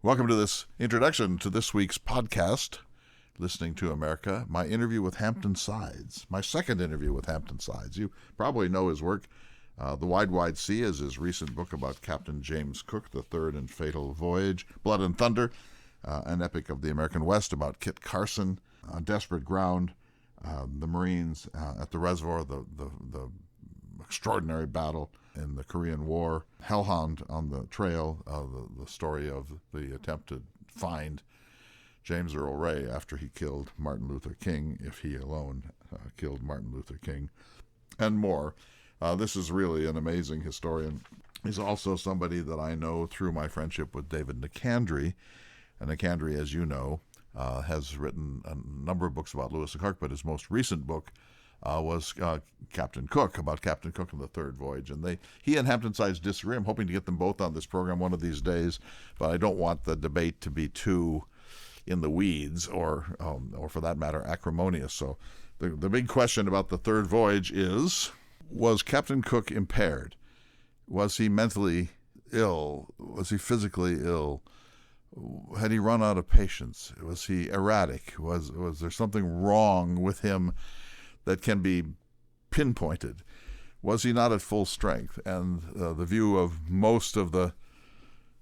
Welcome to this introduction to this week's podcast, Listening to America, my interview with Hampton Sides, my second interview with Hampton Sides. You probably know his work. The Wide, Wide Sea is his recent book about Captain James Cook, the third and fatal voyage. Blood and Thunder, an epic of the American West about Kit Carson. On Desperate Ground, the Marines at the reservoir, the extraordinary battle in the Korean War. Hellhound on the Trail, the story of the attempt to find James Earl Ray after he killed Martin Luther King, if he alone killed Martin Luther King, and more. This is really an amazing historian. He's also somebody that I know through my friendship with David Nicandri. And Nicandri, as you know, has written a number of books about Lewis and Clark, but his most recent book was Captain Cook, about Captain Cook and the third voyage. And he and Hampton Sides disagree. I'm hoping to get them both on this program one of these days, but I don't want the debate to be too in the weeds or for that matter, acrimonious. So the big question about the third voyage is, was Captain Cook impaired? Was he mentally ill? Was he physically ill? Had he run out of patience? Was he erratic? Was there something wrong with him that can be pinpointed? Was he not at full strength? And the view of most of the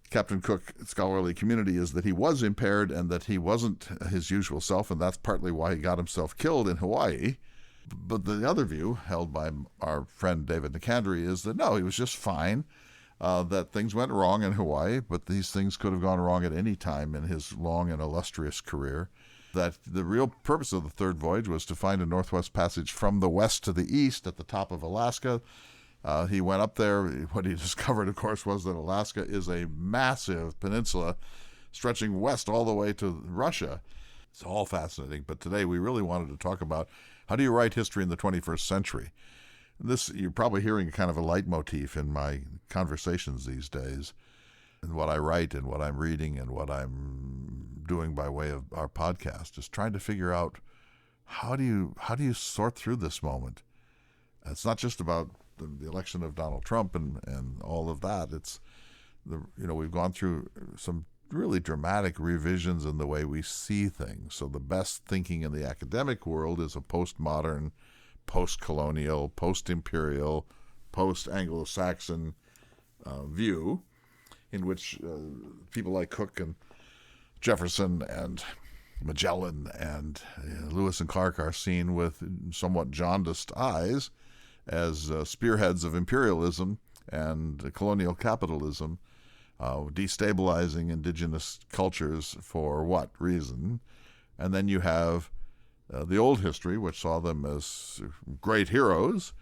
Captain Cook scholarly community is that he was impaired and that he wasn't his usual self, and that's partly why he got himself killed in Hawaii. But the other view, held by our friend David Nicandri, is that no, he was just fine, that things went wrong in Hawaii, but these things could have gone wrong at any time in his long and illustrious career. That the real purpose of the third voyage was to find a northwest passage from the west to the east at the top of Alaska. He went up there. What he discovered, of course, was that Alaska is a massive peninsula stretching west all the way to Russia. It's all fascinating, but today we really wanted to talk about how do you write history in the 21st century. This, you're probably hearing kind of a leitmotif in my conversations these days, and what I write and what I'm reading and what I'm doing by way of our podcast is trying to figure out how do you sort through this moment. It's not just about the election of Donald Trump and all of that. It's we've gone through some really dramatic revisions in the way we see things. So the best thinking in the academic world is a postmodern, post-colonial, post-imperial, post-Anglo-Saxon view, in which people like Cook and Jefferson and Magellan and Lewis and Clark are seen with somewhat jaundiced eyes as spearheads of imperialism and colonial capitalism, destabilizing indigenous cultures for what reason? And then you have the old history, which saw them as great heroes,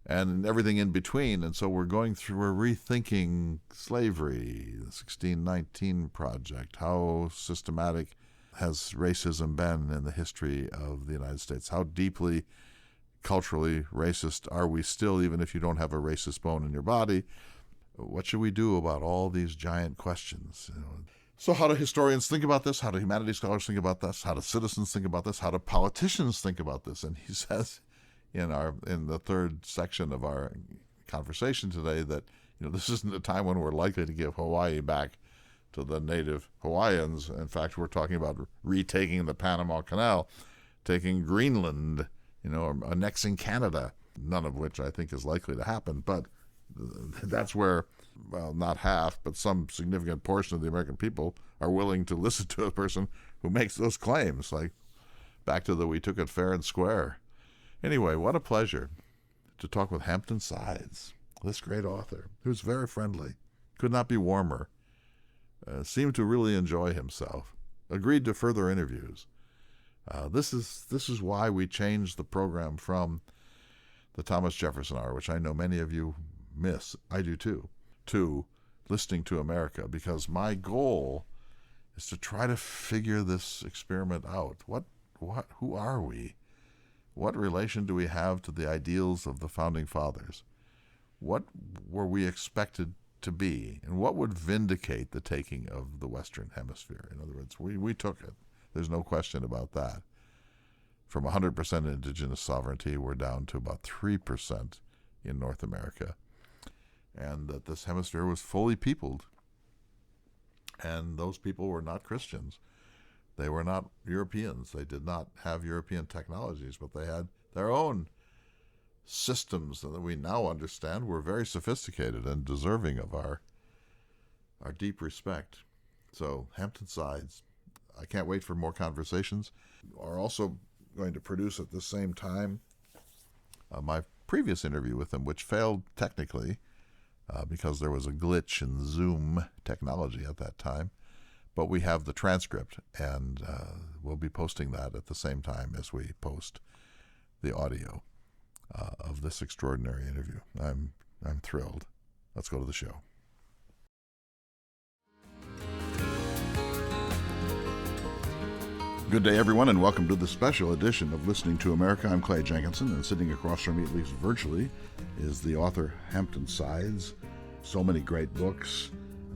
and everything in between. And so we're rethinking slavery, the 1619 Project. How systematic has racism been in the history of the United States? How deeply culturally racist are we still, even if you don't have a racist bone in your body? What should we do about all these giant questions? So how do historians think about this? How do humanities scholars think about this? How do citizens think about this? How do politicians think about this? And he says in the third section of our conversation today that this isn't a time when we're likely to give Hawaii back to the native Hawaiians. In fact, we're talking about retaking the Panama Canal, taking Greenland, or annexing Canada, none of which I think is likely to happen. But that's where, well, not half, but some significant portion of the American people are willing to listen to a person who makes those claims, like back to the we took it fair and square. Anyway, what a pleasure to talk with Hampton Sides, this great author, who's very friendly, could not be warmer, seemed to really enjoy himself, agreed to further interviews. This is why we changed the program from the Thomas Jefferson Hour, which I know many of you miss, I do too, to Listening to America, because my goal is to try to figure this experiment out. Who are we? What relation do we have to the ideals of the Founding Fathers? What were we expected to be? And what would vindicate the taking of the Western Hemisphere? In other words, we took it. There's no question about that. From 100% indigenous sovereignty, we're down to about 3% in North America. And that this hemisphere was fully peopled. And those people were not Christians. They were not Europeans. They did not have European technologies, but they had their own systems that we now understand were very sophisticated and deserving of our deep respect. So Hampton Sides, I can't wait for more conversations. Are also going to produce at the same time my previous interview with him, which failed technically because there was a glitch in Zoom technology at that time. But we have the transcript, and we'll be posting that at the same time as we post the audio of this extraordinary interview. I'm thrilled. Let's go to the show. Good day, everyone, and welcome to the special edition of Listening to America. I'm Clay Jenkinson, and sitting across from me, at least virtually, is the author Hampton Sides. So many great books.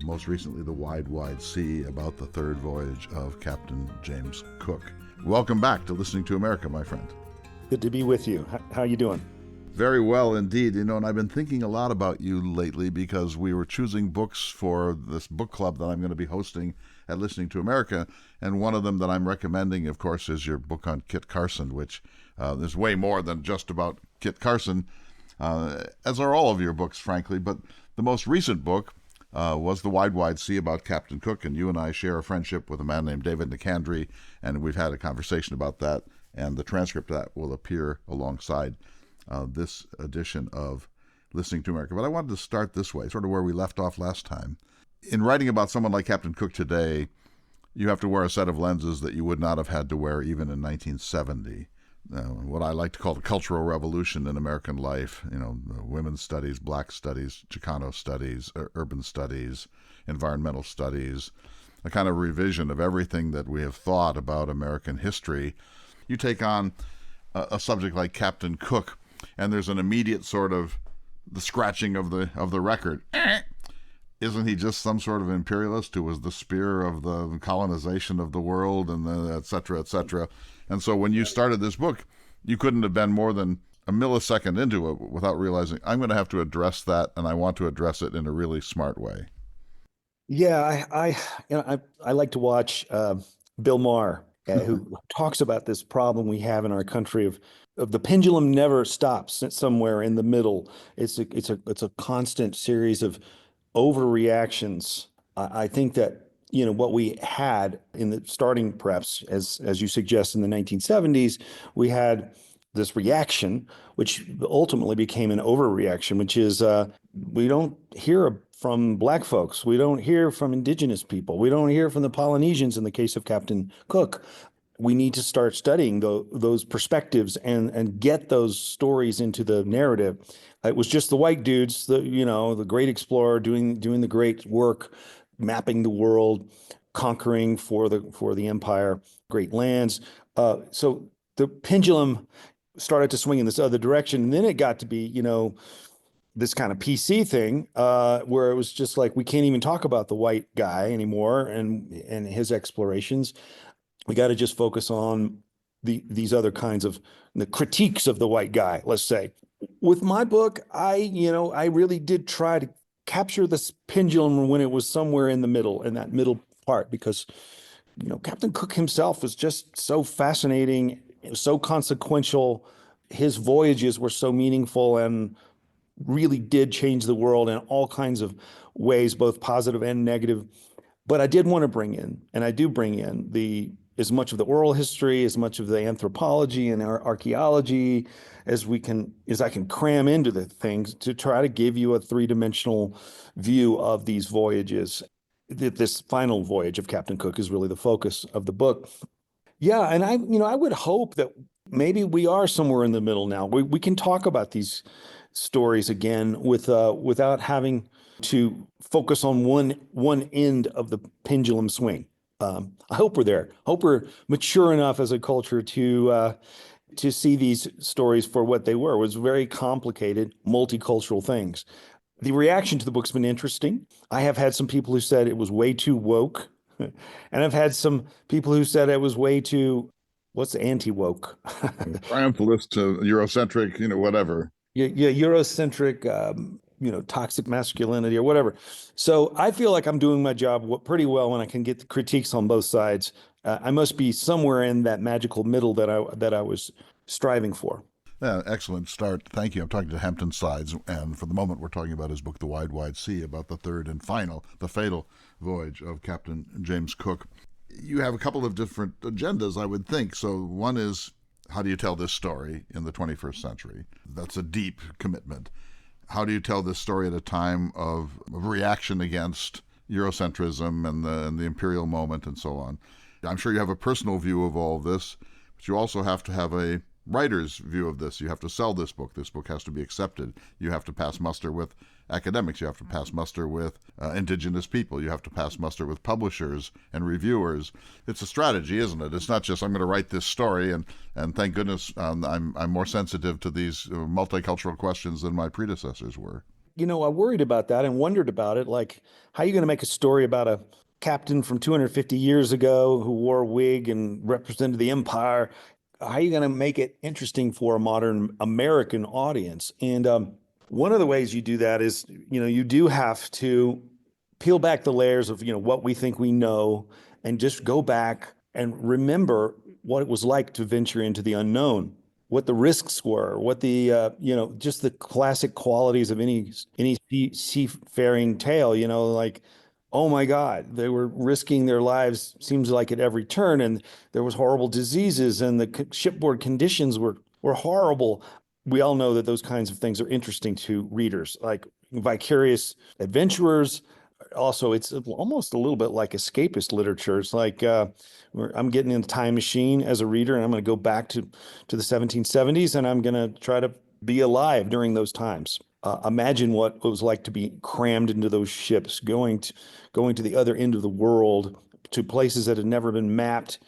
Most recently, The Wide, Wide Sea, about the third voyage of Captain James Cook. Welcome back to Listening to America, my friend. Good to be with you. How you doing? Very well indeed. And I've been thinking a lot about you lately because we were choosing books for this book club that I'm going to be hosting at Listening to America. And one of them that I'm recommending, of course, is your book on Kit Carson, which there's way more than just about Kit Carson, as are all of your books, frankly. But the most recent book was The Wide, Wide Sea, about Captain Cook, and you and I share a friendship with a man named David Nicandri, and we've had a conversation about that, and the transcript of that will appear alongside this edition of Listening to America. But I wanted to start this way, sort of where we left off last time. In writing about someone like Captain Cook today, you have to wear a set of lenses that you would not have had to wear even in 1970. What I like to call the cultural revolution in American life, women's studies, black studies, Chicano studies, urban studies, environmental studies, a kind of revision of everything that we have thought about American history. You take on a subject like Captain Cook, and there's an immediate sort of the scratching of the record. Isn't he just some sort of imperialist who was the spear of the colonization of the world, and et cetera, et cetera? And so when you started this book, you couldn't have been more than a millisecond into it without realizing, I'm going to have to address that, and I want to address it in a really smart way. Yeah, I like to watch Bill Maher, who talks about this problem we have in our country of the pendulum never stops somewhere in the middle. It's a constant series of overreactions. I think that what we had in the starting, perhaps as you suggest, in the 1970s, we had this reaction, which ultimately became an overreaction, which is we don't hear from Black folks, we don't hear from indigenous people, we don't hear from the Polynesians in the case of Captain Cook. We need to start studying those perspectives and get those stories into the narrative. It was just the white dudes, the great explorer doing the great work, mapping the world, conquering for the empire, great lands. So the pendulum started to swing in this other direction, and then it got to be, this kind of PC thing, where it was just like we can't even talk about the white guy anymore and his explorations. We got to just focus on these other kinds of the critiques of the white guy, let's say. With my book, I really did try to capture this pendulum when it was somewhere in the middle, in that middle part, because, Captain Cook himself was just so fascinating, so consequential. His voyages were so meaningful and really did change the world in all kinds of ways, both positive and negative. But I did want to bring in, and I do bring in as much of the oral history, as much of the anthropology and archaeology as I can cram into the things to try to give you a three-dimensional view of these voyages. This final voyage of Captain Cook is really the focus of the book. Yeah, and I would hope that maybe we are somewhere in the middle now. We can talk about these stories again without having to focus on one end of the pendulum swing. I hope we're there. Hope we're mature enough as a culture to see these stories for what they were. It was very complicated, multicultural things. The reaction to the book's been interesting. I have had some people who said it was way too woke, and I've had some people who said it was way too, what's anti-woke? Triumphalist, Eurocentric, whatever. Yeah, Eurocentric, toxic masculinity or whatever. So I feel like I'm doing my job pretty well when I can get the critiques on both sides. I must be somewhere in that magical middle that I was striving for. Yeah, excellent start. Thank you. I'm talking to Hampton Sides, and for the moment we're talking about his book, The Wide, Wide Sea, about the third and final, the fatal voyage of Captain James Cook. You have a couple of different agendas, I would think. So one is, how do you tell this story in the 21st century? That's a deep commitment. How do you tell this story at a time of reaction against Eurocentrism and the imperial moment and so on? I'm sure you have a personal view of all of this, but you also have to have a writer's view of this. You have to sell this book. This book has to be accepted. You have to pass muster with academics. You have to pass muster with indigenous people. You have to pass muster with publishers and reviewers. It's a strategy, isn't it? It's not just, I'm going to write this story and thank goodness I'm more sensitive to these multicultural questions than my predecessors were. I worried about that and wondered about it. Like, how are you going to make a story about a captain from 250 years ago who wore a wig and represented the empire? How are you going to make it interesting for a modern American audience? And one of the ways you do that is, you do have to peel back the layers of, what we think we know and just go back and remember what it was like to venture into the unknown, what the risks were, what the, just the classic qualities of any seafaring tale, like, oh my God, they were risking their lives, seems like at every turn, and there was horrible diseases, and the shipboard conditions were horrible. We all know that those kinds of things are interesting to readers, like vicarious adventurers. Also, it's almost a little bit like escapist literature. It's like I'm getting in a time machine as a reader, and I'm going to go back to the 1770s, and I'm going to try to be alive during those times. Imagine what it was like to be crammed into those ships, going to the other end of the world, to places that had never been mapped,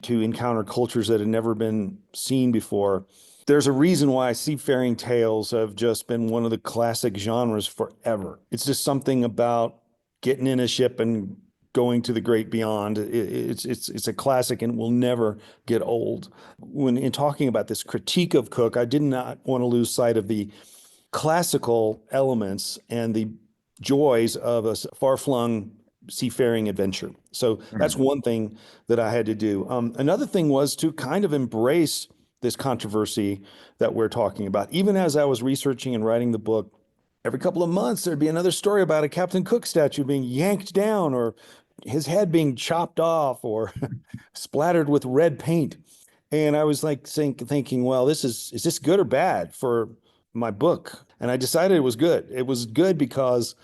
to encounter cultures that had never been seen before. There's a reason why seafaring tales have just been one of the classic genres forever. It's just something about getting in a ship and going to the great beyond. It's a classic and will never get old. When in talking about this critique of Cook, I did not want to lose sight of the classical elements and the joys of a far-flung seafaring adventure. So that's one thing that I had to do. Another thing was to kind of embrace this controversy that we're talking about. Even as I was researching and writing the book, every couple of months there'd be another story about a Captain Cook statue being yanked down, or his head being chopped off, or splattered with red paint. And I was like thinking, well, is this good or bad for my book? And I decided it was good. It was good because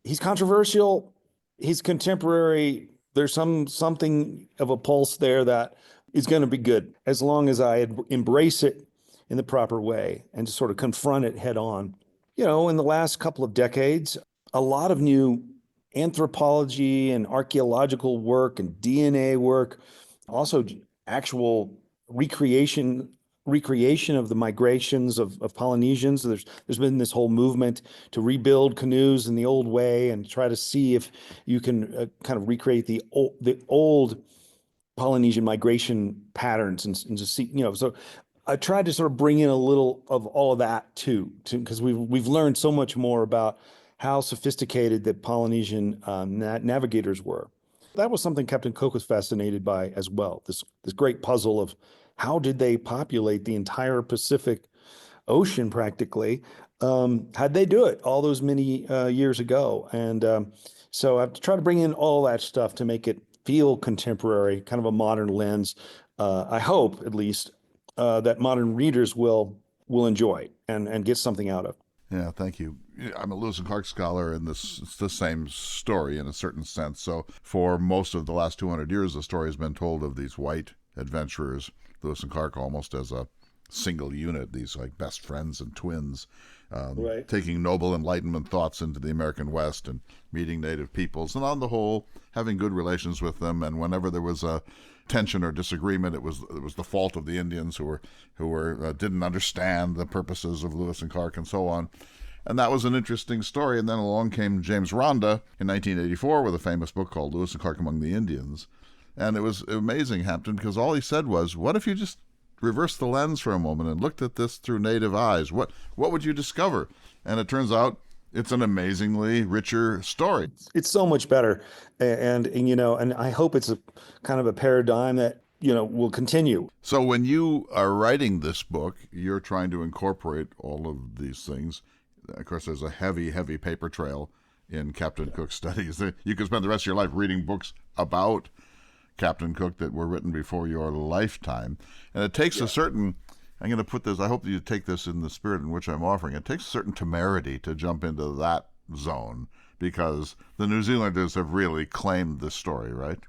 he's controversial, he's contemporary. There's something of a pulse there that is going to be good as long as I embrace it in the proper way and to sort of confront it head on. In the last couple of decades, a lot of new anthropology and archaeological work and DNA work, also actual recreation of the migrations of Polynesians. There's been this whole movement to rebuild canoes in the old way and try to see if you can kind of recreate the old Polynesian migration patterns and just see, so I tried to sort of bring in a little of all of that too, because we've learned so much more about how sophisticated the Polynesian navigators were. That was something Captain Cook was fascinated by as well. This great puzzle of how did they populate the entire Pacific Ocean practically? How'd they do it all those many years ago? And so I've tried to bring in all that stuff to make it feel contemporary, kind of a modern lens. I hope, at least, that modern readers will enjoy and get something out of. Yeah, thank you. I'm a Lewis and Clark scholar, and it's the same story in a certain sense. So for most of the last 200 years, the story has been told of these white adventurers, Lewis and Clark almost as a single unit, these like best friends and twins, right, taking noble Enlightenment thoughts into the American West and meeting native peoples, and on the whole, having good relations with them. And whenever there was a tension or disagreement, it was the fault of the Indians who didn't understand the purposes of Lewis and Clark and so on. And that was an interesting story. And then along came James Rhonda in 1984 with a famous book called Lewis and Clark Among the Indians. And it was amazing, Hampton, because all he said was, what if you just reversed the lens for a moment and looked at this through native eyes? What would you discover? And it turns out It's an amazingly richer story. It's so much better. And I hope it's a kind of a paradigm that, will continue. So when you are writing this book, you're trying to incorporate all of these things. Of course, there's a heavy, heavy paper trail in Captain Cook's studies. You could spend the rest of your life reading books about Captain Cook that were written before your lifetime. And it takes a certain, I'm going to put this, I hope that you take this in the spirit in which I'm offering. It takes a certain temerity to jump into that zone because the New Zealanders have really claimed this story, right?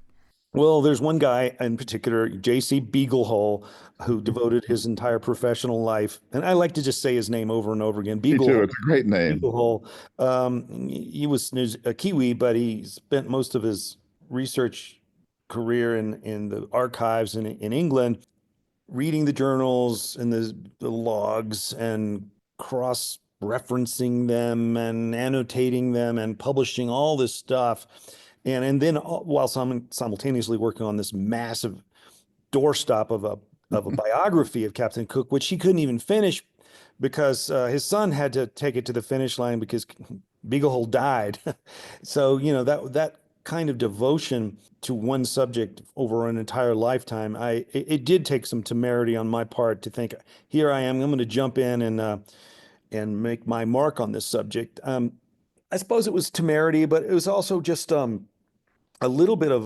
Well, there's one guy in particular, J.C. Beaglehole, who devoted his entire professional life, and I like to just say his name over and over again. Me too. Beaglehole. It's a great name. Beaglehole. He was a Kiwi, but he spent most of his research career in the archives in England, reading the journals and the logs and cross-referencing them and annotating them and publishing all this stuff. And then while simultaneously working on this massive doorstop of a biography of Captain Cook, which he couldn't even finish because his son had to take it to the finish line because Beaglehole died. So, that kind of devotion to one subject over an entire lifetime, it did take some temerity on my part to think, here I am going to jump in and make my mark on this subject. I suppose it was temerity, but it was also just a little bit of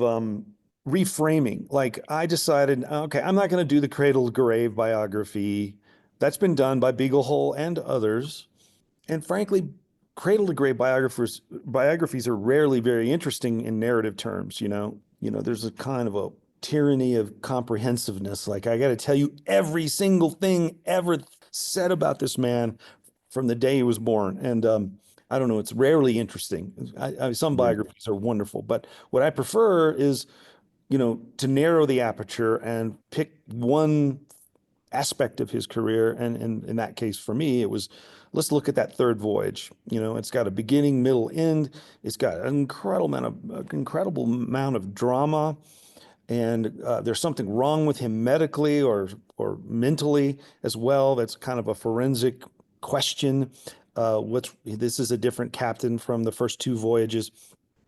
reframing. Like I decided, okay, I'm not going to do the cradle to grave biography. That's been done by Beaglehole and others. And frankly, cradle to grave biographies are rarely very interesting in narrative terms. There's a kind of a tyranny of comprehensiveness. Like I got to tell you every single thing ever said about this man from the day he was born. And I don't know, it's rarely interesting. Some biographies are wonderful, but what I prefer is, to narrow the aperture and pick one aspect of his career. And in that case, for me, it was, let's look at that third voyage. It's got a beginning, middle, end. It's got an incredible amount of drama. And there's something wrong with him medically or mentally as well. That's kind of a forensic question. This is a different captain from the first two voyages.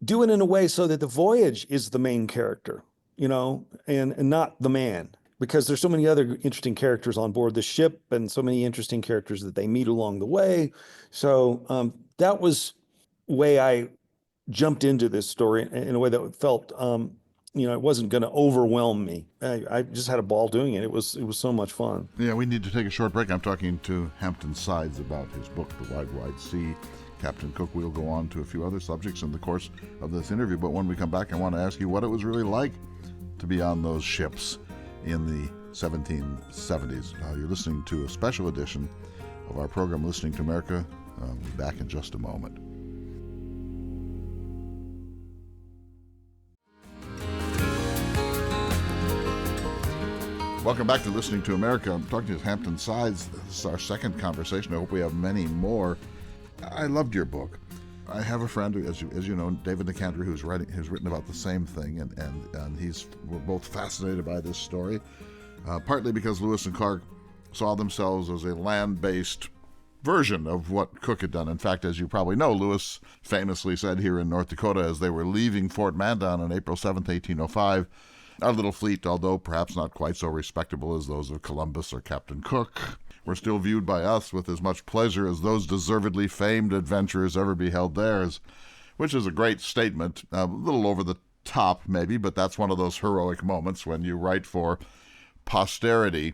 Do it in a way so that the voyage is the main character, and not the man, because there's so many other interesting characters on board the ship and so many interesting characters that they meet along the way. So that was the way I jumped into this story in a way that felt, it wasn't going to overwhelm me. I just had a ball doing it. It was so much fun. Yeah, we need to take a short break. I'm talking to Hampton Sides about his book, The Wide, Wide Sea. Captain Cook. We'll go on to a few other subjects in the course of this interview, but when we come back, I want to ask you what it was really like to be on those ships in the 1770s. You're listening to a special edition of our program, Listening to America. We'll be back in just a moment. Welcome back to Listening to America. I'm talking to Hampton Sides. This is our second conversation. I hope we have many more. I loved your book. I have a friend, as you know, David Nicandri, who's written about the same thing, and we're both fascinated by this story, partly because Lewis and Clark saw themselves as a land-based version of what Cook had done. In fact, as you probably know, Lewis famously said here in North Dakota as they were leaving Fort Mandan on April 7th, 1805, our little fleet, although perhaps not quite so respectable as those of Columbus or Captain Cook, were still viewed by us with as much pleasure as those deservedly famed adventurers ever beheld theirs, which is a great statement, a little over the top maybe, but that's one of those heroic moments when you write for posterity.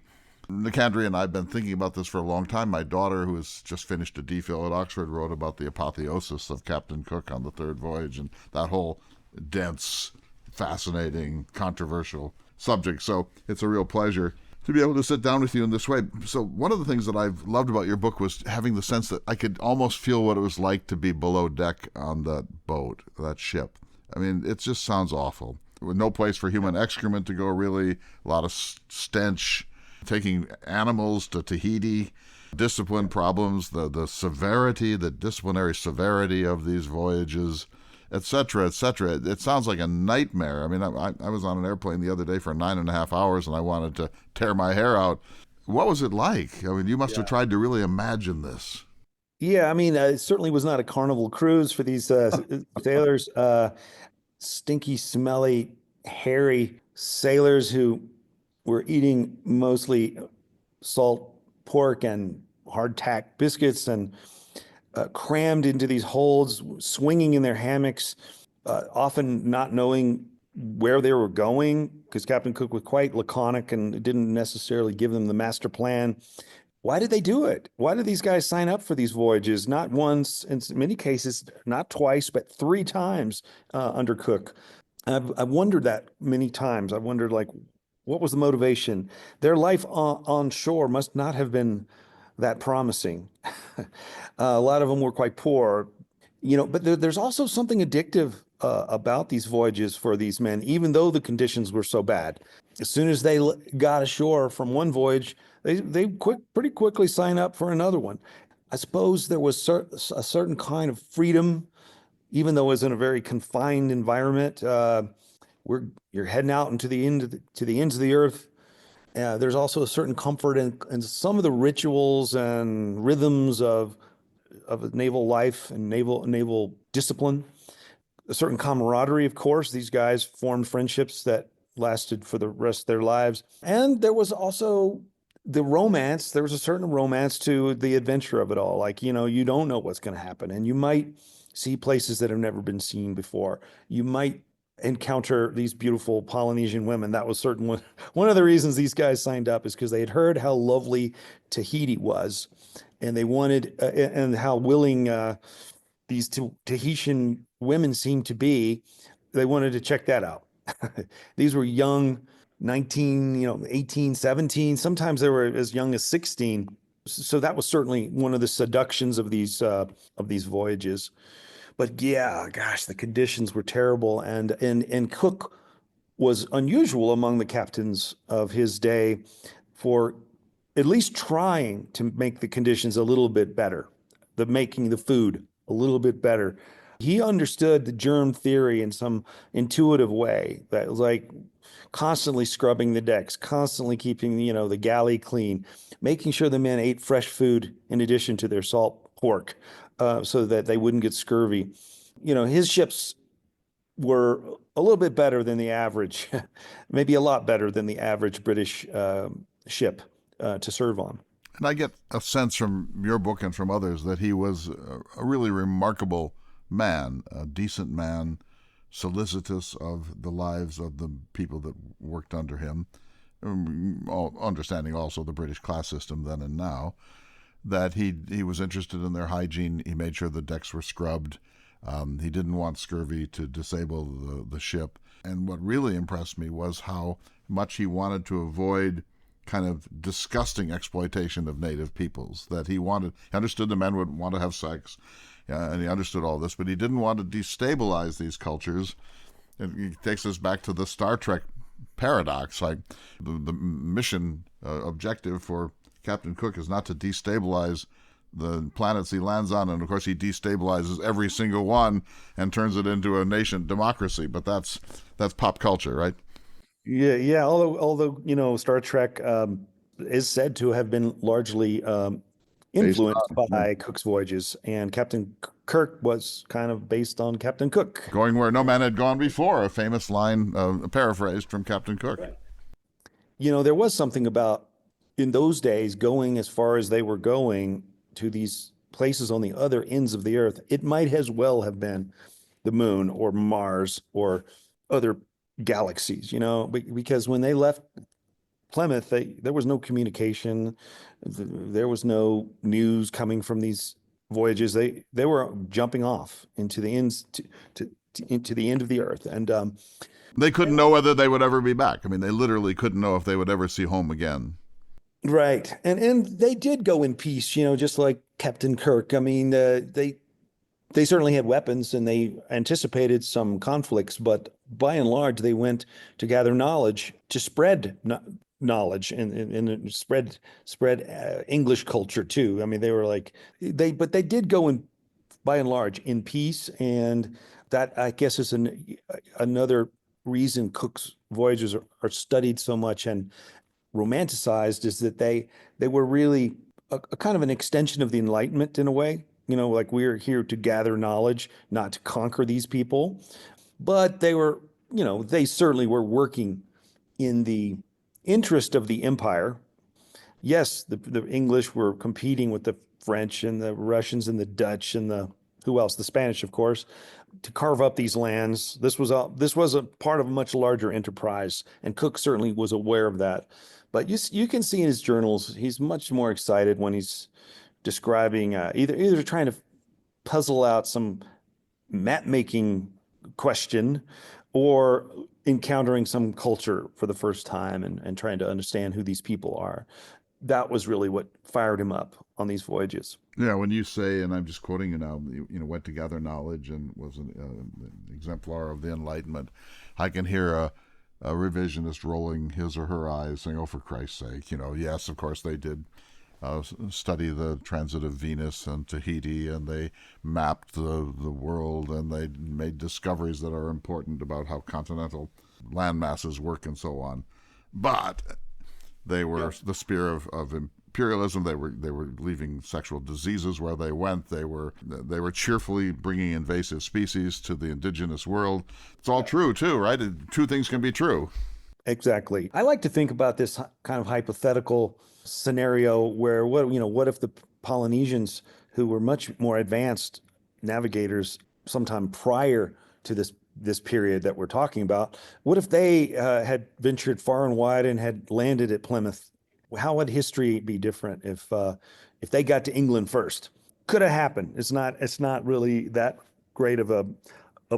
Nicandri and I have been thinking about this for a long time. My daughter, who has just finished a DPhil at Oxford, wrote about the apotheosis of Captain Cook on the third voyage and that whole dense, fascinating, controversial subject. So it's a real pleasure to be able to sit down with you in this way. So one of the things that I've loved about your book was having the sense that I could almost feel what it was like to be below deck on that boat, that ship. I mean, it just sounds awful. With no place for human excrement to go, really, a lot of stench, taking animals to Tahiti, discipline problems, the severity, the disciplinary severity of these voyages, etc., etc. It sounds like a nightmare. I mean, I was on an airplane the other day for 9.5 hours, and I wanted to tear my hair out. What was it like? I mean, you must have tried to really imagine this. Yeah, I mean, it certainly was not a carnival cruise for these sailors. Stinky, smelly, hairy sailors who were eating mostly salt pork and hardtack biscuits and crammed into these holds, swinging in their hammocks, often not knowing where they were going because Captain Cook was quite laconic and didn't necessarily give them the master plan. Why did they do it? Why did these guys sign up for these voyages? Not once, in many cases, not twice, but three times under Cook. I've wondered that many times. I've wondered, like, what was the motivation? Their life on shore must not have been that promising. A lot of them were quite poor, but there's also something addictive about these voyages for these men, even though the conditions were so bad. As soon as they got ashore from one voyage, they pretty quickly sign up for another one. I suppose there was a certain kind of freedom, even though it was in a very confined environment. Where you're heading out into to the ends of the earth. There's also a certain comfort in some of the rituals and rhythms of naval life and naval discipline. A certain camaraderie, of course. These guys formed friendships that lasted for the rest of their lives. And there was also the romance. There was a certain romance to the adventure of it all. Like, you don't know what's going to happen, and you might see places that have never been seen before. You might encounter these beautiful Polynesian women. That was certainly one of the reasons these guys signed up, is because they had heard how lovely Tahiti was, and they wanted and how willing these Tahitian women seemed to be. They wanted to check that out. These were young, 19, 18, 17. Sometimes they were as young as 16. So that was certainly one of the seductions of these voyages. But yeah, gosh, the conditions were terrible, and Cook was unusual among the captains of his day for at least trying to make the conditions a little bit better, making the food a little bit better. He understood the germ theory in some intuitive way that was like constantly scrubbing the decks, constantly keeping, the galley clean, making sure the men ate fresh food in addition to their salt pork, so that they wouldn't get scurvy. His ships were a little bit better than the average, maybe a lot better than the average British ship to serve on. And I get a sense from your book and from others that he was a really remarkable man, a decent man, solicitous of the lives of the people that worked under him, understanding also the British class system then and now, that he was interested in their hygiene. He made sure the decks were scrubbed. He didn't want scurvy to disable the ship. And what really impressed me was how much he wanted to avoid kind of disgusting exploitation of native peoples, that he understood the men would want to have sex, and he understood all this, but he didn't want to destabilize these cultures. And he takes us back to the Star Trek paradox, like the mission objective for Captain Cook is not to destabilize the planets he lands on, and of course he destabilizes every single one and turns it into a nation democracy. But that's pop culture, right? Yeah, yeah. Although Star Trek is said to have been largely influenced by Cook's voyages, and Captain Kirk was kind of based on Captain Cook. Going where no man had gone before, a famous line paraphrased from Captain Cook. Right. There was something about, in those days, going as far as they were going to these places on the other ends of the earth. It might as well have been the moon or Mars or other galaxies, because when they left Plymouth, there was no communication. There was no news coming from these voyages. They were jumping off into the ends into the end of the earth, and they couldn't know whether they would ever be back. I mean, they literally couldn't know if they would ever see home again. Right, and they did go in peace, just like Captain Kirk. I mean, they certainly had weapons and they anticipated some conflicts, but by and large, they went to gather knowledge, to spread knowledge and spread English culture too. I mean, they were like but they did go in by and large in peace, and that, I guess, is another reason Cook's voyages are studied so much and romanticized, is that they were really a kind of an extension of the Enlightenment in a way. Like we're here to gather knowledge, not to conquer these people. But they were, they certainly were working in the interest of the empire. Yes, the English were competing with the French and the Russians and the Dutch and the who else? The Spanish, of course, to carve up these lands. This was a part of a much larger enterprise, and Cook certainly was aware of that. But you can see in his journals, he's much more excited when he's describing either trying to puzzle out some map making question or encountering some culture for the first time and trying to understand who these people are. That was really what fired him up on these voyages. Yeah, when you say, and I'm just quoting you now, went to gather knowledge and was an exemplar of the Enlightenment, I can hear a revisionist rolling his or her eyes saying, oh, for Christ's sake, yes, of course they did study the transit of Venus and Tahiti, and they mapped the world, and they made discoveries that are important about how continental land masses work and so on. But they were the spear of imperialism. They were leaving sexual diseases where they went. They were cheerfully bringing invasive species to the indigenous world. It's all true too, right? Two things can be true. Exactly. I like to think about this kind of hypothetical scenario where what if the Polynesians, who were much more advanced navigators sometime prior to this period that we're talking about, what if they had ventured far and wide and had landed at Plymouth? How would history be different if they got to England first? Could have happened. It's not really that great of a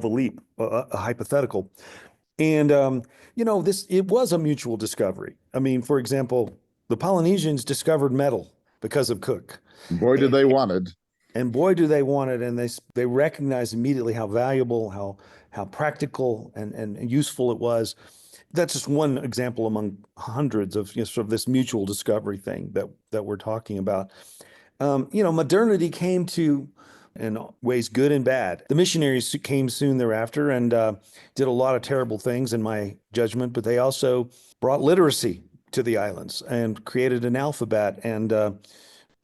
leap, a hypothetical. And it was a mutual discovery. I mean, for example, the Polynesians discovered metal because of Cook. Boy, did they want it. And boy, do they want it. And they recognized immediately how valuable, how practical and useful it was. That's just one example among hundreds of sort of this mutual discovery thing that we're talking about. Modernity came to, in ways good and bad. The missionaries came soon thereafter and did a lot of terrible things, in my judgment, but they also brought literacy to the islands and created an alphabet. And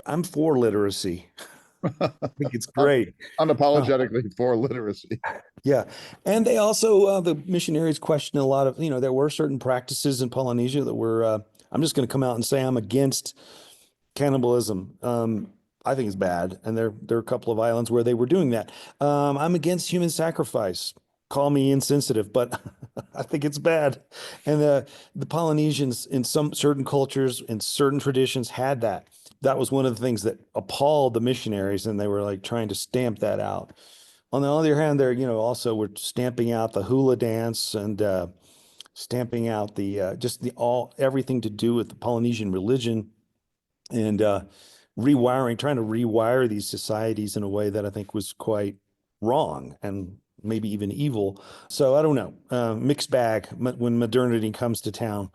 I'm for literacy. I think it's great. Unapologetically for literacy. Yeah. And they also, the missionaries questioned a lot of, there were certain practices in Polynesia that were, I'm just going to come out and say I'm against cannibalism. I think it's bad. And there are a couple of islands where they were doing that. I'm against human sacrifice. Call me insensitive, but I think it's bad. And the Polynesians in some certain cultures and certain traditions had that. That was one of the things that appalled the missionaries, and they were like trying to stamp that out. On the other hand, they're, also were stamping out the hula dance and stamping out the everything to do with the Polynesian religion and trying to rewire these societies in a way that I think was quite wrong and maybe even evil. So I don't know, mixed bag when modernity comes to town.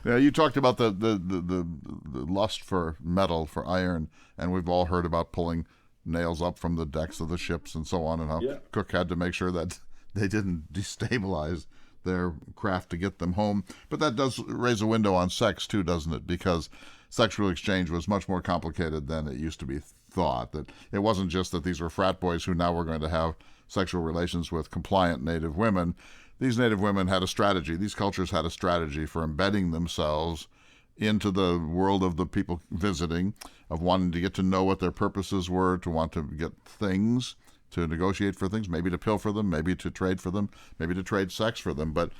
Yeah, you talked about the lust for metal, for iron, and we've all heard about pulling nails up from the decks of the ships and so on, and how Cook had to make sure that they didn't destabilize their craft to get them home. But that does raise a window on sex too, doesn't it? Because sexual exchange was much more complicated than it used to be thought. That it wasn't just that these were frat boys who now were going to have sexual relations with compliant native women. These native women had a strategy. These cultures had a strategy for embedding themselves into the world of the people visiting, of wanting to get to know what their purposes were, to want to get things, to negotiate for things, maybe to pilfer them, maybe to trade for them, maybe to trade sex for them. But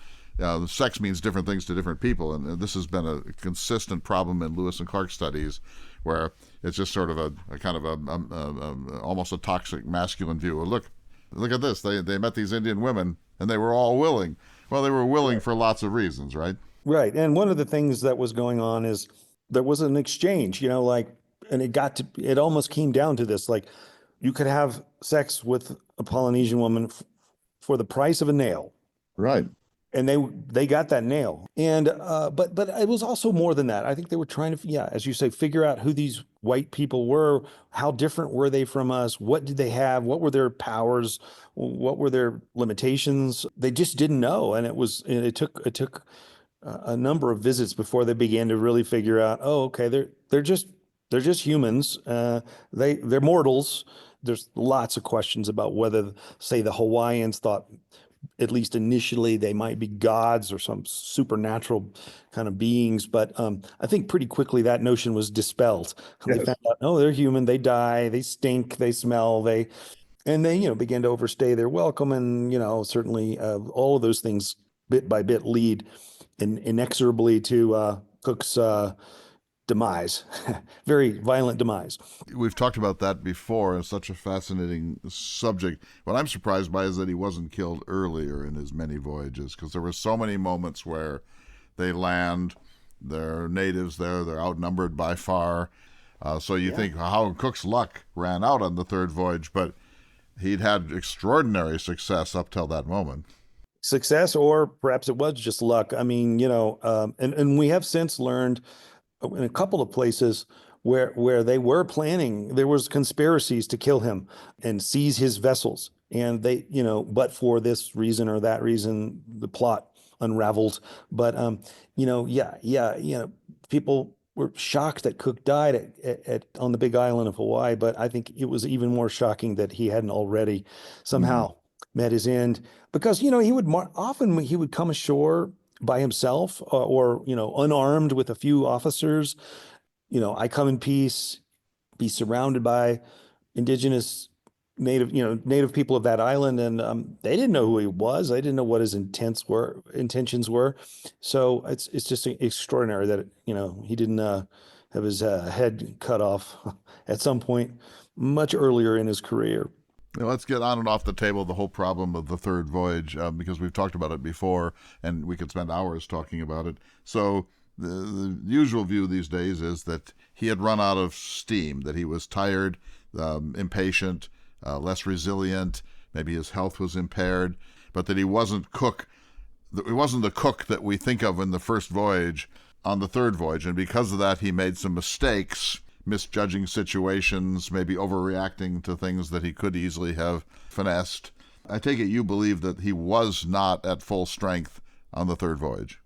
sex means different things to different people, and this has been a consistent problem in Lewis and Clark studies, where it's just sort of a kind of almost a toxic masculine view. Well, look at this. They met these Indian women, and they were all willing. Well, they were willing for lots of reasons, right? Right. And one of the things that was going on is there was an exchange, and it almost came down to this, like you could have sex with a Polynesian woman for the price of a nail. Right. And they got that nail. And but it was also more than that. I think they were trying to, as you say, figure out who these white people were, how different were they from us, what did they have, what were their powers, what were their limitations. They just didn't know, and it took a number of visits before they began to really figure out, oh, okay, they're just They're just humans. They're mortals. There's lots of questions about whether, say, the Hawaiians thought, at least initially, they might be gods or some supernatural kind of beings. But I think pretty quickly that notion was dispelled. They Yes. found out, no, they're human. They die. They stink. They smell. And they, began to overstay their welcome. And, certainly all of those things bit by bit lead inexorably to Cook's demise, very violent demise. We've talked about that before. It's such a fascinating subject. What I'm surprised by is that he wasn't killed earlier in his many voyages, because there were so many moments where they land, they're natives there, they're outnumbered by far. So you think how Cook's luck ran out on the third voyage, but he'd had extraordinary success up till that moment. Success, or perhaps it was just luck. I mean, and we have since learned in a couple of places where they were planning, there was conspiracies to kill him and seize his vessels. And they, but for this reason or that reason, the plot unraveled. But, people were shocked that Cook died on the Big Island of Hawaii. But I think it was even more shocking that he hadn't already somehow met his end, because, he would often he would come ashore by himself or unarmed with a few officers. I come in peace, be surrounded by indigenous native people of that island. And they didn't know who he was. They didn't know what his intentions were. So it's just extraordinary that, he didn't have his head cut off at some point much earlier in his career. Now, let's get on and off the table the whole problem of the third voyage, because we've talked about it before, and we could spend hours talking about it. So the usual view these days is that he had run out of steam, that he was tired, impatient, less resilient, maybe his health was impaired, but that he wasn't Cook. He wasn't the Cook that we think of in the first voyage on the third voyage, and because of that, he made some mistakes, misjudging situations, maybe overreacting to things that he could easily have finessed. I take it you believe that he was not at full strength on the third voyage.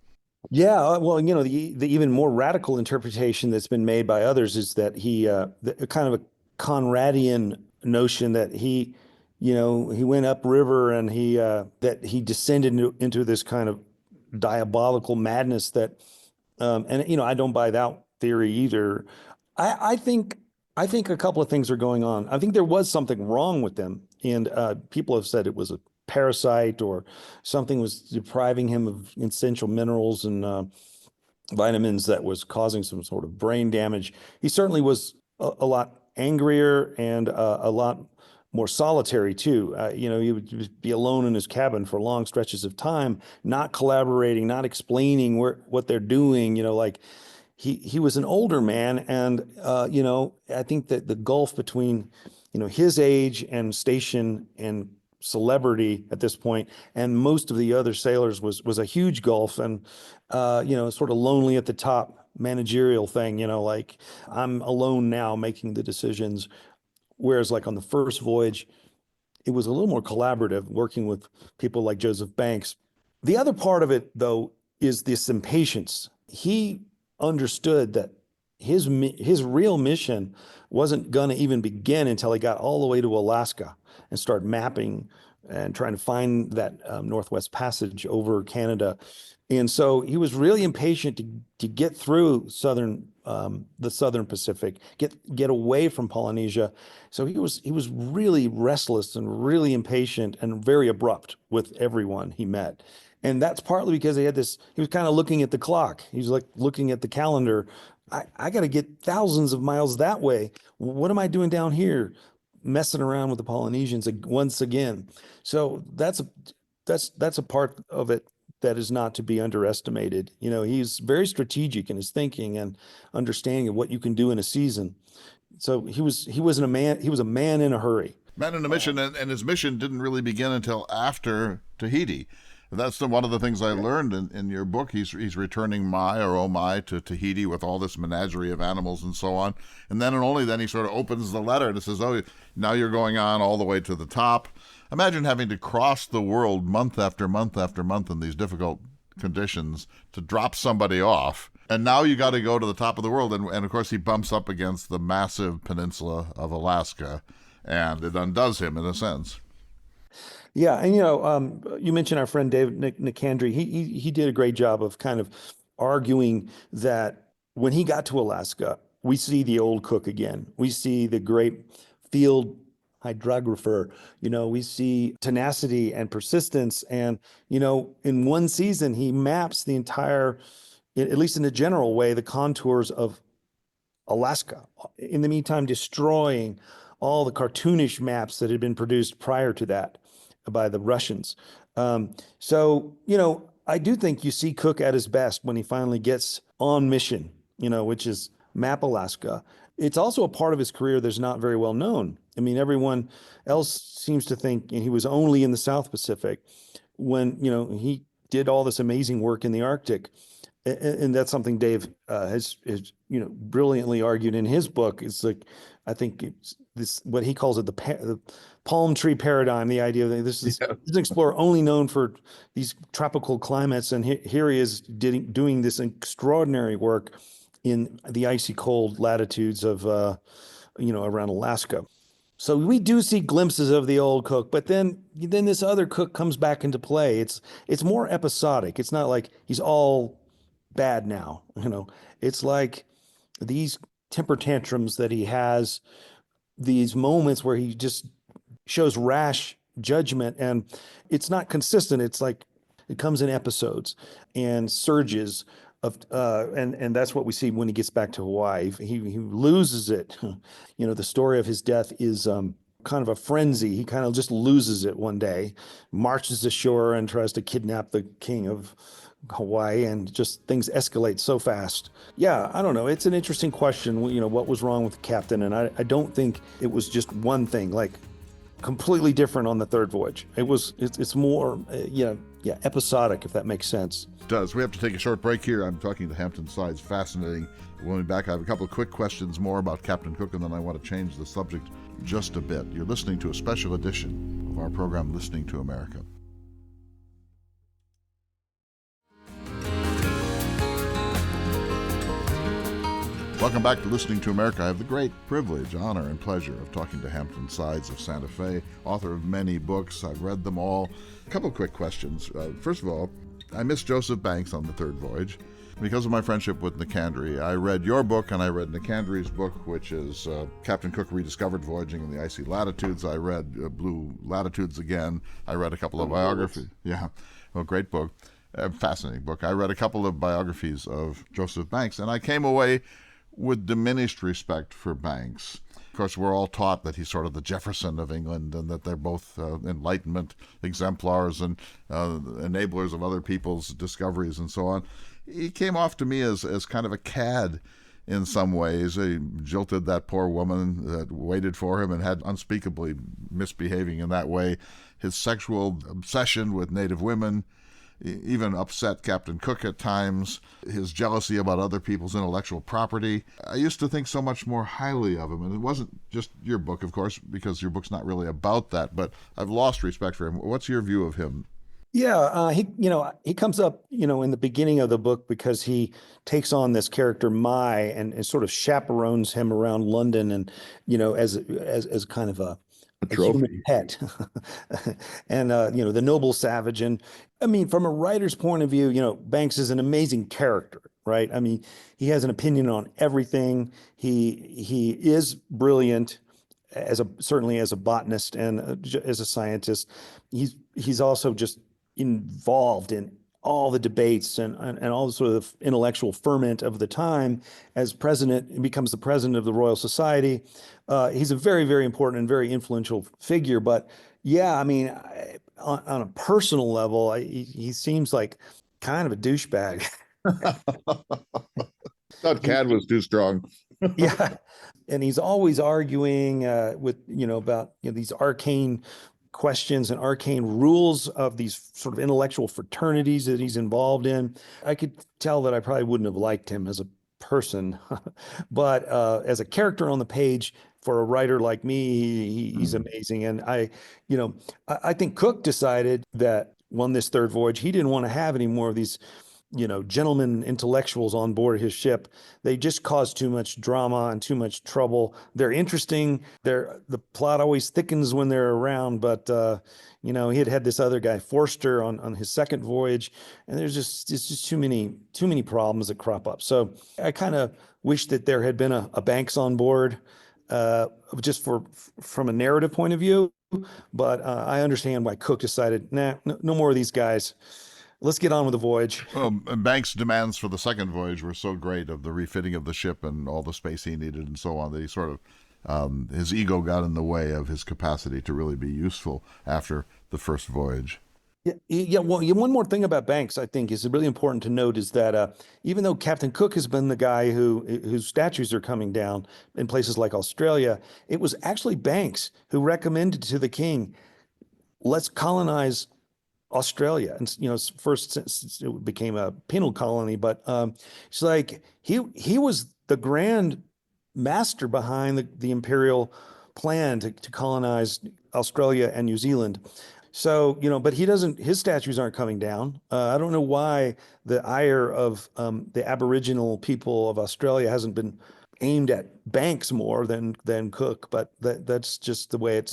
Yeah, well, the even more radical interpretation that's been made by others is that he, kind of a Conradian notion that he went upriver and that he descended into this kind of diabolical madness that, and I don't buy that theory either. I think a couple of things are going on. I think there was something wrong with them, and people have said it was a parasite or something was depriving him of essential minerals and vitamins that was causing some sort of brain damage. He certainly was a lot angrier and a lot more solitary too. He would be alone in his cabin for long stretches of time, not collaborating, not explaining what they're doing. Like he was an older man, and I think that the gulf between his age and station and celebrity at this point and most of the other sailors was a huge gulf, and sort of lonely at the top managerial thing, like I'm alone now making the decisions, whereas like on the first voyage it was a little more collaborative, working with people like Joseph Banks. The other part of it, though, is this impatience. He understood that his real mission wasn't going to even begin until he got all the way to Alaska and started mapping and trying to find that Northwest Passage over Canada. And so he was really impatient to get through the Southern Pacific, get away from Polynesia. So he was really restless and really impatient and very abrupt with everyone he met. And that's partly because he was kind of looking at the clock. He was like looking at the calendar. I got to get thousands of miles that way. What am I doing down here? Messing around with the Polynesians once again. So that's a part of it that is not to be underestimated. He's very strategic in his thinking and understanding of what you can do in a season. So he was a man in a hurry. Man in a mission, and his mission didn't really begin until after Tahiti. That's one of the things I learned in your book. He's returning oh my to Tahiti with all this menagerie of animals and so on. And then and only then he sort of opens the letter and it says, oh, now you're going on all the way to the top. Imagine having to cross the world month after month after month in these difficult conditions to drop somebody off And now you got to go to the top of the world. And of course, he bumps up against the massive peninsula of Alaska, and it undoes him in a sense. Yeah, and you mentioned our friend David Nicandri. He did a great job of kind of arguing that when he got to Alaska, we see the old Cook again. We see the great field hydrographer. We see tenacity and persistence. And in one season, he maps the entire, at least in a general way, the contours of Alaska. In the meantime, destroying all the cartoonish maps that had been produced prior to that by the Russians. So, I do think you see Cook at his best when he finally gets on mission, which is map Alaska. It's also a part of his career that's not very well known. I mean, everyone else seems to think he was only in the South Pacific when, he did all this amazing work in the Arctic. And that's something Dave has brilliantly argued in his book. It's like, I think it's this, what he calls it, the palm tree paradigm, the idea that this is an explorer only known for these tropical climates. And here he is doing this extraordinary work in the icy cold latitudes of, around Alaska. So we do see glimpses of the old Cook, but then this other Cook comes back into play. It's more episodic. It's not like he's all bad now. It's like these temper tantrums that he has, these moments where he just shows rash judgment, and it's not consistent. It's like it comes in episodes and surges of, and that's what we see when he gets back to Hawaii. He loses it. The story of his death is kind of a frenzy. He kind of just loses it one day, marches ashore and tries to kidnap the king of Hawaii, and just things escalate so fast. Yeah, I don't know. It's an interesting question, what was wrong with the captain? And I don't think it was just one thing, like completely different on the third voyage. It's more, episodic, if that makes sense. It does. We have to take a short break here. I'm talking to Hampton Sides. Fascinating. When we're back, I have a couple of quick questions more about Captain Cook, and then I want to change the subject just a bit. You're listening to a special edition of our program, Listening to America. Welcome back to Listening to America. I have the great privilege, honor, and pleasure of talking to Hampton Sides of Santa Fe, author of many books. I've read them all. A couple of quick questions. First of all, I missed Joseph Banks on the third voyage because of my friendship with Nicandri. I read your book, and I read Nicandri's book, which is Captain Cook Rediscovered Voyaging in the Icy Latitudes. I read Blue Latitudes again. I read a couple of biographies. Yeah, well, great book. Fascinating book. I read a couple of biographies of Joseph Banks, and I came away with diminished respect for Banks. Of course, we're all taught that he's sort of the Jefferson of England, and that they're both Enlightenment exemplars and enablers of other people's discoveries and so on. He came off to me as kind of a cad in some ways. He jilted that poor woman that waited for him and had unspeakably misbehaving in that way. His sexual obsession with native women even upset Captain Cook at times. His jealousy about other people's intellectual property. I used to think so much more highly of him, and it wasn't just your book, of course, because your book's not really about that, but I've lost respect for him. What's your view of him? Yeah, he comes up, in the beginning of the book because he takes on this character Mai and sort of chaperones him around London, and as kind of a human pet, and the noble savage. And I mean, from a writer's point of view, Banks is an amazing character, right? I mean, he has an opinion on everything. He is brilliant certainly as a botanist and as a scientist. He's also just involved in all the debates and all the sort of intellectual ferment of the time. As president, he becomes the president of the Royal Society. He's a very, very important and very influential figure. But yeah, I mean, on a personal level, he seems like kind of a douchebag. Thought cad was too strong. Yeah. And he's always arguing with, about these arcane questions and arcane rules of these sort of intellectual fraternities that he's involved in. I could tell that I probably wouldn't have liked him as a person, but as a character on the page, for a writer like me, he's amazing. And I think Cook decided that on this third voyage, he didn't want to have any more of these gentlemen intellectuals on board his ship. They just cause too much drama and too much trouble. They're interesting. The plot always thickens when they're around, but he had this other guy, Forster, on his second voyage, and it's just too many problems that crop up. So I kind of wish that there had been a Banks on board, just from a narrative point of view. But I understand why Cook decided, nah, no more of these guys. Let's get on with the voyage. Well, Banks' demands for the second voyage were so great of the refitting of the ship and all the space he needed and so on that he sort of his ego got in the way of his capacity to really be useful after the first voyage. Yeah, yeah. Well, one more thing about Banks, I think, is really important to note is that even though Captain Cook has been the guy whose statues are coming down in places like Australia, it was actually Banks who recommended to the king, let's colonize Australia. And first since it became a penal colony, but it's like he was the grand master behind the imperial plan to colonize Australia and New Zealand. So, but his statues aren't coming down. I don't know why the ire of the Aboriginal people of Australia hasn't been aimed at Banks more than Cook, but that's just the way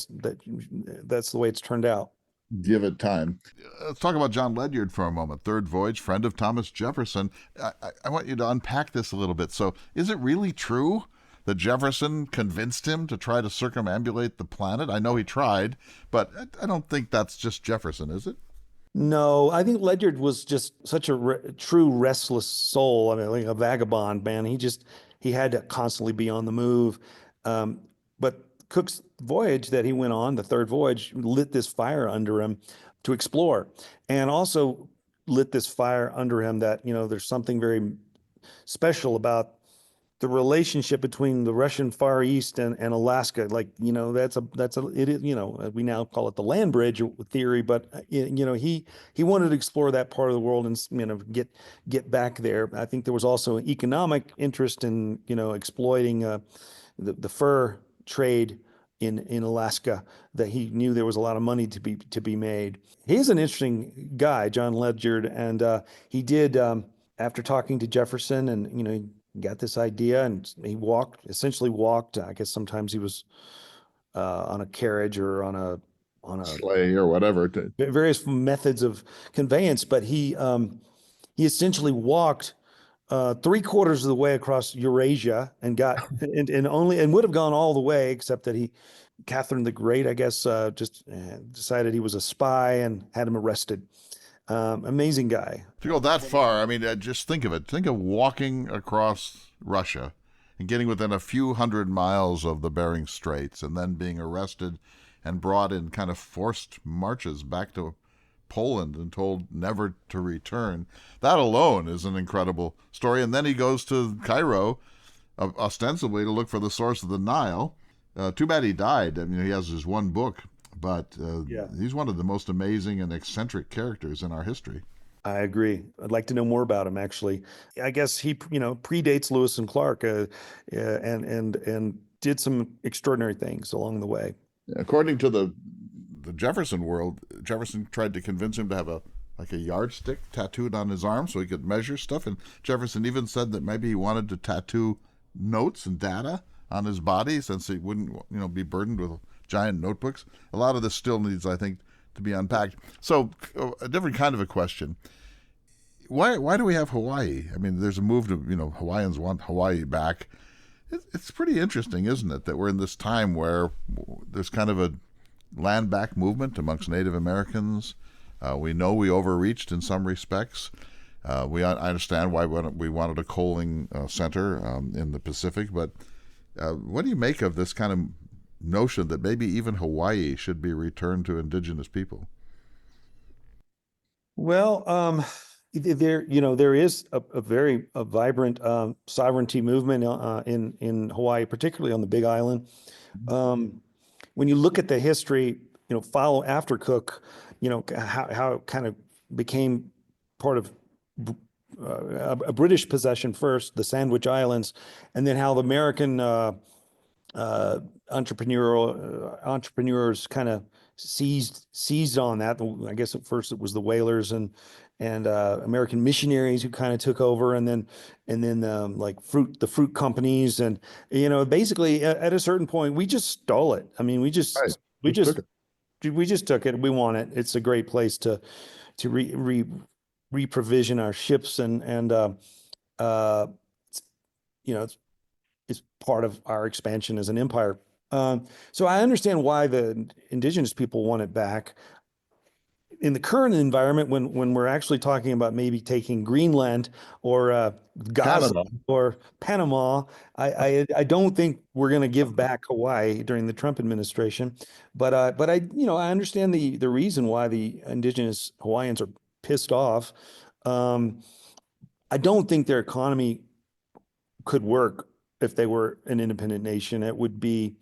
that's the way it's turned out. Give it time. Let's talk about John Ledyard for a moment. Third voyage, friend of Thomas Jefferson. I want you to unpack this a little bit. So, is it really true that Jefferson convinced him to try to circumambulate the planet? I know he tried, but I don't think that's just Jefferson, is it? No, I think Ledyard was just such a true restless soul. I mean, like a vagabond, man. He had to constantly be on the move. But Cook's voyage that he went on, the third voyage, lit this fire under him to explore, and also lit this fire under him that, there's something very special about the relationship between the Russian Far East and Alaska. Like, it is, we now call it the land bridge theory, but he wanted to explore that part of the world and, get back there. I think there was also an economic interest in, exploiting the fur trade in Alaska, that he knew there was a lot of money to be made. He's an interesting guy, John Ledyard, and he did, after talking to Jefferson, and he got this idea, and he essentially walked. I guess sometimes he was on a carriage or on a Sleigh or whatever. various methods of conveyance, but he essentially walked three-quarters of the way across Eurasia and got and would have gone all the way, except that Catherine the Great, I guess, just decided he was a spy and had him arrested. Amazing guy. To go that far, I mean, just think of it. Think of walking across Russia and getting within a few hundred miles of the Bering Straits and then being arrested and brought in kind of forced marches back to Poland and told never to return. That alone is an incredible story. And then he goes to Cairo, ostensibly to look for the source of the Nile. Too bad he died. I mean, he has his one book, but Yeah. he's one of the most amazing and eccentric characters in our history. I agree. I'd like to know more about him, actually. I guess he, predates Lewis and Clark, and did some extraordinary things along the way. According to the Jefferson world, Jefferson tried to convince him to have a yardstick tattooed on his arm so he could measure stuff. And Jefferson even said that maybe he wanted to tattoo notes and data on his body since he wouldn't, be burdened with giant notebooks. A lot of this still needs, I think, to be unpacked. So a different kind of a question. Why do we have Hawaii? I mean, there's a move to, Hawaiians want Hawaii back. It's pretty interesting, isn't it, that we're in this time where there's kind of a land back movement amongst Native Americans. We know we overreached in some respects. I understand why we wanted a coaling center in the Pacific, but what do you make of this kind of notion that maybe even Hawaii should be returned to indigenous people? Well, there is a very vibrant sovereignty movement in Hawaii, particularly on the Big Island. When you look at the history, follow after Cook, how it kind of became part of a British possession first, the Sandwich Islands, and then how the American entrepreneurs kind of seized on that. I guess at first it was the whalers and and American missionaries who kind of took over, and then like the fruit companies, and basically at a certain point we just stole it. I mean, Right. we Just took just it. we just took it. We want it. It's a great place to reprovision our ships, and uh, it's, it's part of our expansion as an empire. So I understand why the indigenous people want it back. In the current environment, when we're actually talking about maybe taking Greenland or Gaza Canada. or Panama, I don't think we're going to give back Hawaii during the Trump administration. But I understand the reason why the indigenous Hawaiians are pissed off. Um, I don't think their economy could work if they were an independent nation. It would be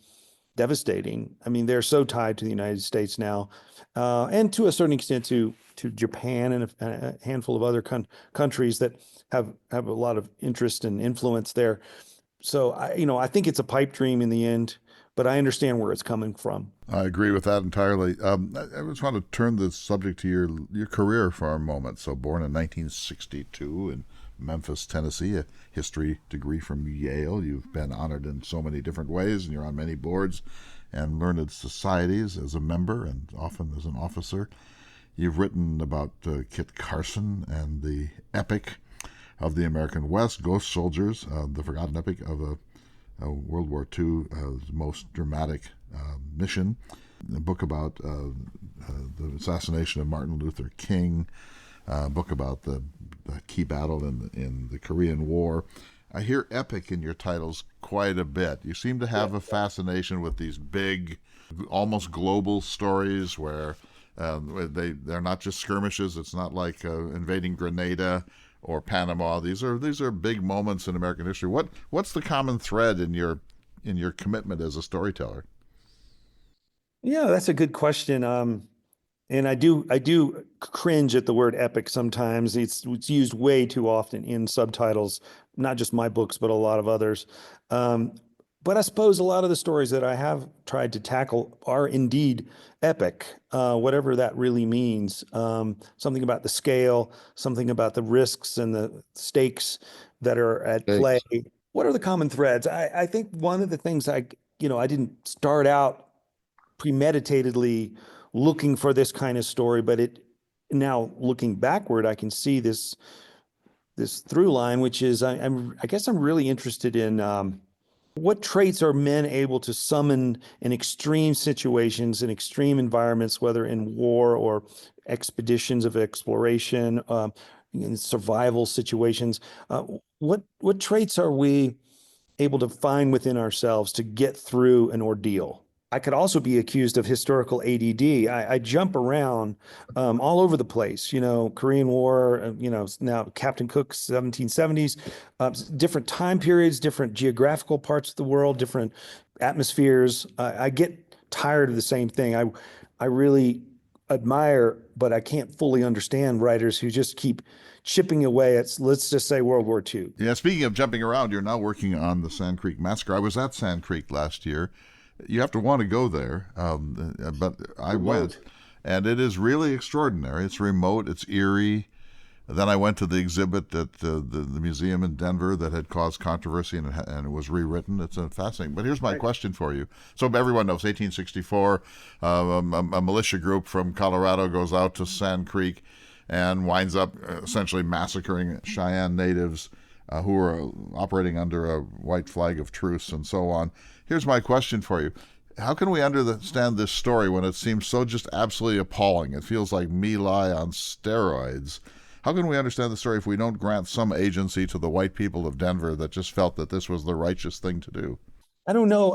devastating. I mean, they're so tied to the United States now, and to a certain extent to Japan and a handful of other countries that have a lot of interest and influence there. So I think it's a pipe dream in the end, but I understand where it's coming from. I agree with that entirely. I just want to turn the subject to your career for a moment. So, born in 1962 in Memphis, Tennessee, a history degree from Yale. You've been honored in so many different ways, and you're on many boards and learned societies as a member and often as an officer. You've written about Kit Carson and the epic of the American West, Ghost Soldiers, the forgotten epic of a World War II most dramatic mission, a book about the assassination of Martin Luther King, a book about the key battle in the Korean War. I hear epic in your titles quite a bit. You seem to have a fascination with these big, almost global stories where they're not just skirmishes. It's not like invading Grenada or Panama. These are big moments in American history. What's the common thread in your commitment as a storyteller? Yeah, that's a good question. And I do cringe at the word epic sometimes. It's used way too often in subtitles, not just my books, but a lot of others. Um, but I suppose a lot of the stories that I have tried to tackle are indeed epic, whatever that really means. Something about the scale, something about the risks and the stakes that are at play. Thanks. What are the common threads? I think one of the things I didn't start out premeditatedly looking for this kind of story, but it now looking backward, I can see this through line, which is I guess I'm really interested in what traits are men able to summon in extreme situations, in extreme environments, whether in war or expeditions of exploration, in survival situations. What traits are we able to find within ourselves to get through an ordeal? I could also be accused of historical ADD. I jump around all over the place, Korean War, now Captain Cook, 1770s, different time periods, different geographical parts of the world, different atmospheres. I get tired of the same thing. I really admire, but I can't fully understand writers who just keep chipping away at, let's just say, World War II. Yeah, speaking of jumping around, you're now working on the Sand Creek Massacre. I was at Sand Creek last year. You have to want to go there, but I went, and it is really extraordinary. It's remote, it's eerie. Then I went to the exhibit at the museum in Denver that had caused controversy, and it was rewritten. It's fascinating. But here's my question for you. So everyone knows 1864, a militia group from Colorado goes out to Sand Creek and winds up essentially massacring Cheyenne natives who are operating under a white flag of truce and so on. Here's my question for you. How can we understand this story when it seems so just absolutely appalling? It feels like My Lai on steroids. How can we understand the story if we don't grant some agency to the white people of Denver that just felt that this was the righteous thing to do? I don't know.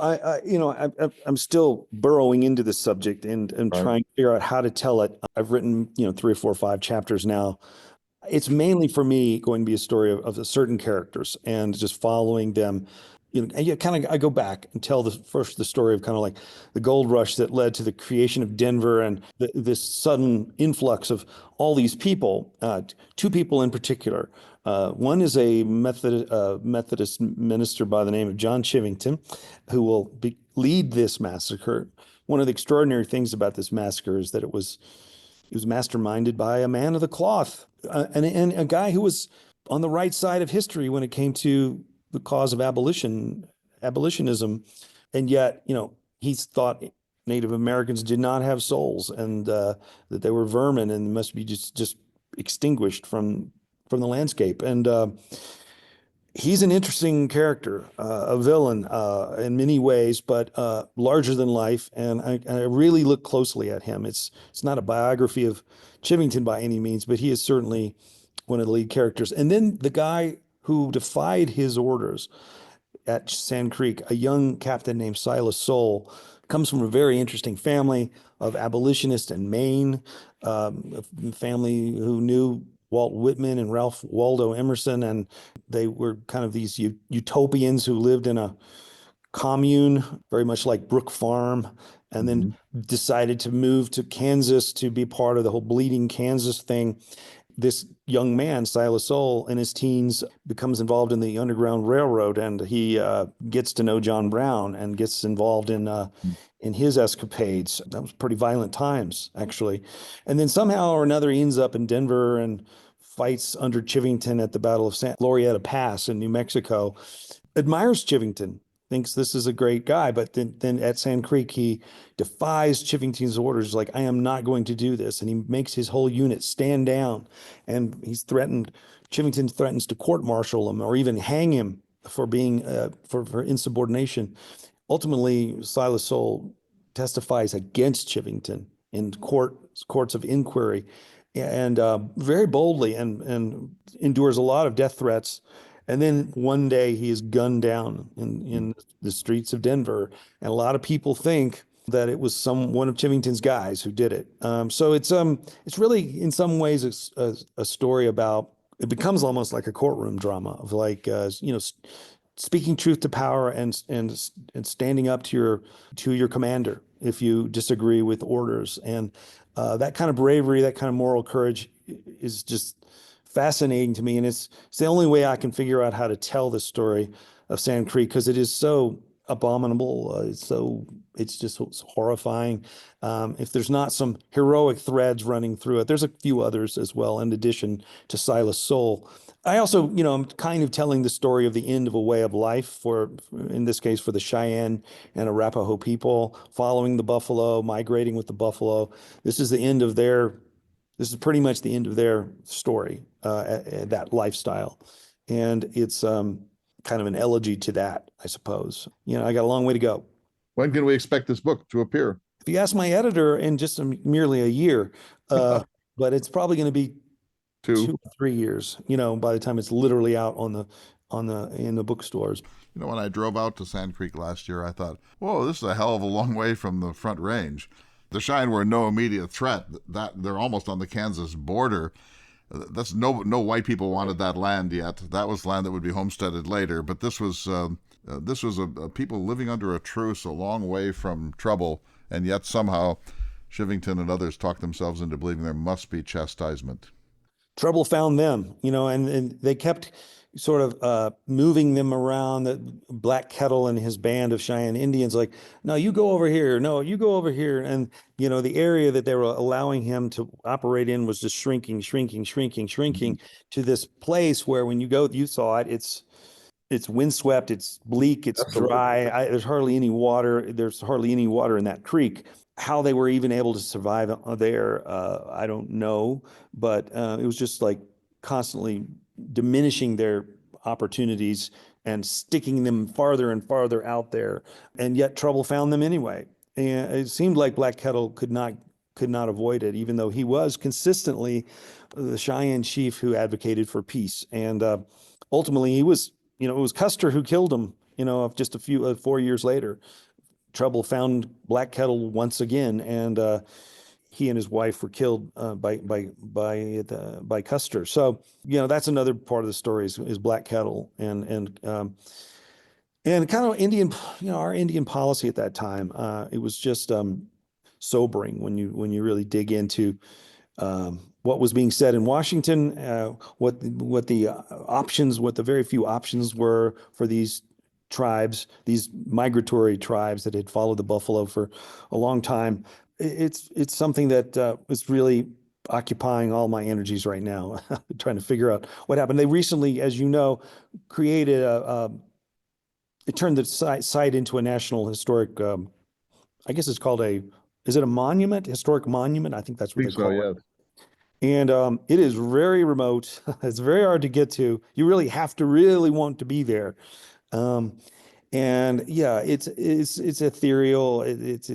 I'm still burrowing into this subject and Right. trying to figure out how to tell it. I've written, 3 or 4 or 5 chapters now. It's mainly for me going to be a story of certain characters and just following them. And yeah, kind of I go back and tell the story of kind of like the gold rush that led to the creation of Denver and this sudden influx of all these people. Two people in particular. One is a Methodist minister by the name of John Chivington, who will lead this massacre. One of the extraordinary things about this massacre is that it was It was masterminded by a man of the cloth, and a guy who was on the right side of history when it came to the cause of abolitionism. And yet, he thought Native Americans did not have souls, and that they were vermin and must be just extinguished from the landscape. And he's an interesting character, a villain in many ways, but larger than life. And I really look closely at him. It's not a biography of Chivington by any means, but he is certainly one of the lead characters. And then the guy who defied his orders at Sand Creek, a young captain named Silas Soule, comes from a very interesting family of abolitionists in Maine, a family who knew Walt Whitman and Ralph Waldo Emerson, and they were kind of these utopians who lived in a commune, very much like Brook Farm, and Mm-hmm. then decided to move to Kansas to be part of the whole Bleeding Kansas thing. This young man, Silas Soule, in his teens, becomes involved in the Underground Railroad, and he gets to know John Brown and gets involved in his escapades. That was pretty violent times, actually. And then somehow or another, he ends up in Denver and fights under Chivington at the Battle of San Glorieta Pass in New Mexico. Admires Chivington, thinks this is a great guy, but then at Sand Creek, he defies Chivington's orders, like, I am not going to do this. And he makes his whole unit stand down, and Chivington threatens to court-martial him or even hang him for being, for insubordination. Ultimately, Silas Soule testifies against Chivington in courts of inquiry, and very boldly, and endures a lot of death threats. And then one day he is gunned down in the streets of Denver, and a lot of people think that it was one of Chivington's guys who did it. So it's really in some ways a story about. It becomes almost like a courtroom drama of, like, speaking truth to power, and standing up to your commander if you disagree with orders. And that kind of bravery, that kind of moral courage is just fascinating to me. And it's the only way I can figure out how to tell the story of Sand Creek, because it is so abominable. It's just so horrifying. If there's not some heroic threads running through it, there's a few others as well, in addition to Silas Soule. I also, I'm kind of telling the story of the end of a way of life in this case, for the Cheyenne and Arapaho people, following the buffalo, migrating with the buffalo. This is pretty much the end of their story, that lifestyle. And it's kind of an elegy to that, I suppose. I got a long way to go. When can we expect this book to appear? If you ask my editor, in just merely a year, but it's probably going to be 2 or 3 years, by the time it's literally out in the bookstores. When I drove out to Sand Creek last year, I thought, whoa, this is a hell of a long way from the Front Range. The Cheyenne were no immediate threat. That they're almost on the Kansas border. That's no white people wanted that land yet. That was land that would be homesteaded later. But this was a people living under a truce, a long way from trouble, and yet somehow Chivington and others talked themselves into believing there must be chastisement. Trouble found them, and they kept sort of moving them around. The Black Kettle and his band of Cheyenne Indians, like, no, you go over here. No, you go over here. And, the area that they were allowing him to operate in was just shrinking to this place where, when you go, you saw it, it's windswept, it's bleak, it's dry. There's hardly any water. There's hardly any water in that creek. How they were even able to survive there, I don't know. But it was just like constantly diminishing their opportunities and sticking them farther and farther out there. And yet trouble found them anyway. And it seemed like Black Kettle could not avoid it, even though he was consistently the Cheyenne chief who advocated for peace. And ultimately, it was Custer who killed him, just a few 4 years later. Trouble found Black Kettle once again, and he and his wife were killed by Custer. So that's another part of the story is Black Kettle and kind of Indian, our Indian policy at that time. It was just sobering when you really dig into what was being said in Washington, what the very few options were for these tribes, these migratory tribes that had followed the buffalo for a long time. it's something that is really occupying all my energies right now, trying to figure out what happened. They recently, as you know, created it turned the site into a national historic, I guess it's called is it a monument, historic monument? I think that's what they call it. And it is very remote. It's very hard to get to. You really have to really want to be there. And yeah, it's ethereal. It's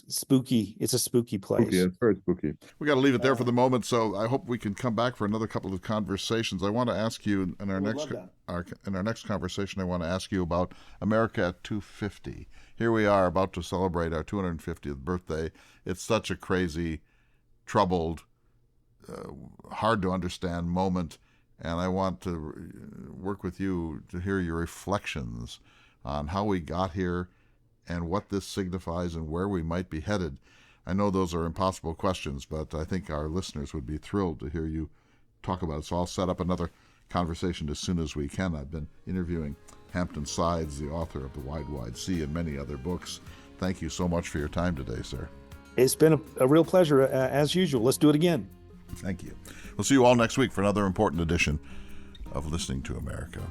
spooky. It's a spooky place. Spooky, it's very spooky. We got to leave it there for the moment. So I hope we can come back for another couple of conversations. I want to ask you in our next conversation. I want to ask you about America at 250. Here we are about to celebrate our 250th birthday. It's such a crazy, troubled, hard to understand moment, and I want to work with you to hear your reflections on how we got here and what this signifies and where we might be headed. I know those are impossible questions, but I think our listeners would be thrilled to hear you talk about it. So I'll set up another conversation as soon as we can. I've been interviewing Hampton Sides, the author of The Wide, Wide Sea and many other books. Thank you so much for your time today, sir. It's been a real pleasure, as usual. Let's do it again. Thank you. We'll see you all next week for another important edition of Listening to America.